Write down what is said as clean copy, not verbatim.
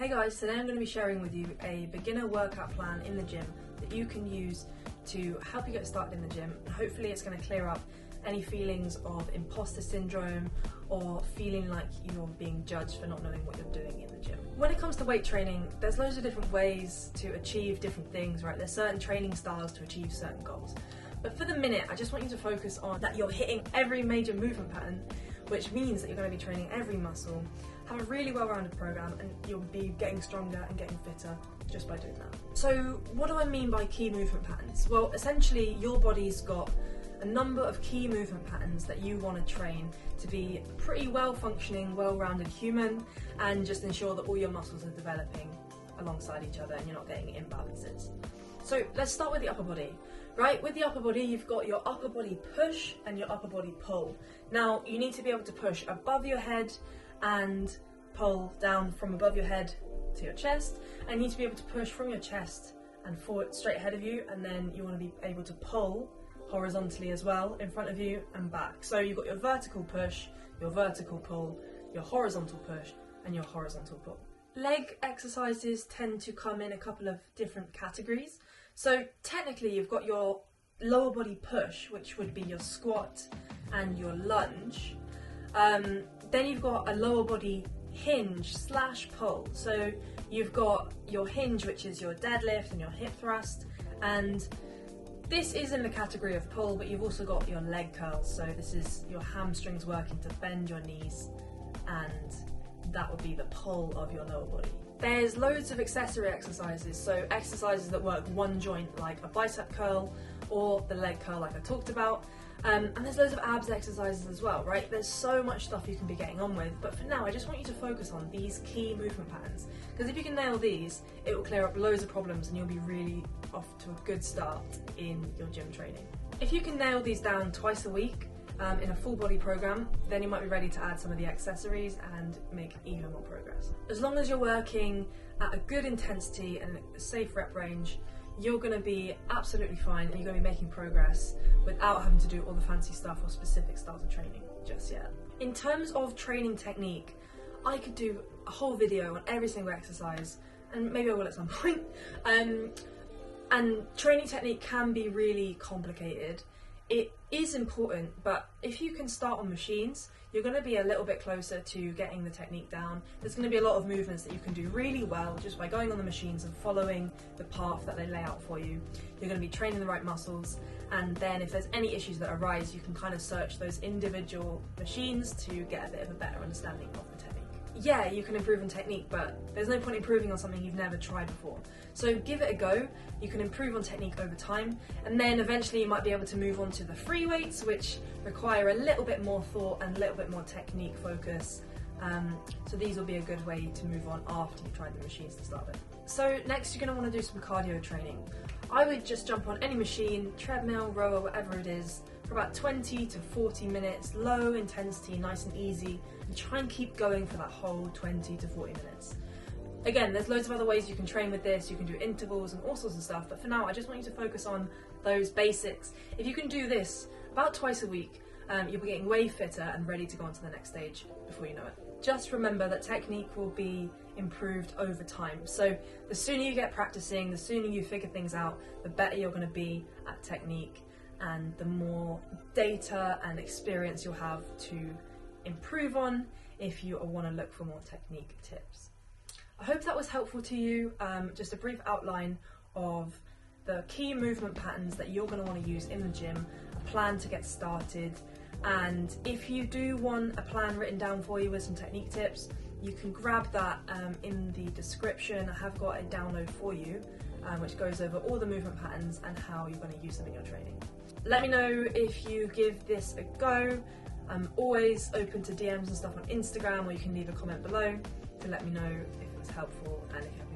Hey guys, today I'm going to be sharing with you a beginner workout plan in the gym that you can use to help you get started in the gym. Hopefully it's going to clear up any feelings of imposter syndrome or feeling like you're being judged for not knowing what you're doing in the gym. When it comes to weight training, there's loads of different ways to achieve different things, right? There's certain training styles to achieve certain goals. But for the minute, I just want you to focus on that you're hitting every major movement pattern, which means that you're going to be training every muscle, have a really well-rounded program, and you'll be getting stronger and getting fitter just by doing that. So what do I mean by key movement patterns? Well, essentially your body's got a number of key movement patterns that you want to train to be a pretty well-functioning, well-rounded human and just ensure that all your muscles are developing alongside each other and you're not getting imbalances. So let's start with the upper body. Right, with the upper body, you've got your upper body push and your upper body pull. Now, you need to be able to push above your head and pull down from above your head to your chest. And you need to be able to push from your chest and forward straight ahead of you, and then you want to be able to pull horizontally as well in front of you and back. So you've got your vertical push, your vertical pull, your horizontal push, and your horizontal pull. Leg exercises tend to come in a couple of different categories. So technically you've got your lower body push, which would be your squat and your lunge. Then you've got a lower body hinge / pull. So you've got your hinge, which is your deadlift and your hip thrust, and this is in the category of pull, but you've also got your leg curls. So this is your hamstrings working to bend your knees, and that would be the pull of your lower body. There's loads of accessory exercises, so exercises that work one joint like a bicep curl or the leg curl like I talked about, and there's loads of abs exercises as well, right? There's so much stuff you can be getting on with, but for now I just want you to focus on these key movement patterns, because if you can nail these, it will clear up loads of problems and you'll be really off to a good start in your gym training. If you can nail these down twice a week, in a full body program, then you might be ready to add some of the accessories and make even more progress. As long as you're working at a good intensity and a safe rep range, you're going to be absolutely fine and you're going to be making progress without having to do all the fancy stuff or specific styles of training just yet. In terms of training technique, I could do a whole video on every single exercise, and maybe I will at some point. And training technique can be really complicated. It is important, but if you can start on machines, you're going to be a little bit closer to getting the technique down. There's going to be a lot of movements that you can do really well just by going on the machines and following the path that they lay out for you. You're going to be training the right muscles, and then if there's any issues that arise, you can kind of search those individual machines to get a bit of a better understanding of the technique. Yeah, you can improve on technique, but there's no point improving on something you've never tried before. So give it a go. You can improve on technique over time, and then eventually you might be able to move on to the free weights, which require a little bit more thought and a little bit more technique focus. So these will be a good way to move on after you've tried the machines to start with. So next you're going to want to do some cardio training. I would just jump on any machine, treadmill, rower, whatever it is, for about 20 to 40 minutes, low intensity, nice and easy, and try and keep going for that whole 20 to 40 minutes. Again, there's loads of other ways you can train with this. You can do intervals and all sorts of stuff, but for now I just want you to focus on those basics. If you can do this about twice a week, you'll be getting way fitter and ready to go on to the next stage before you know it. Just remember that technique will be improved over time. So the sooner you get practicing, the sooner you figure things out, the better you're going to be at technique, and the more data and experience you'll have to improve on if you want to look for more technique tips. I hope that was helpful to you. Just a brief outline of the key movement patterns that you're going to want to use in the gym, a plan to get started, and if you do want a plan written down for you with some technique tips, you can grab that in the description. I have got a download for you which goes over all the movement patterns and how you're going to use them in your training. Let me know if you give this a go. I'm always open to DMs and stuff on Instagram, or you can leave a comment below to let me know if it was helpful and if you have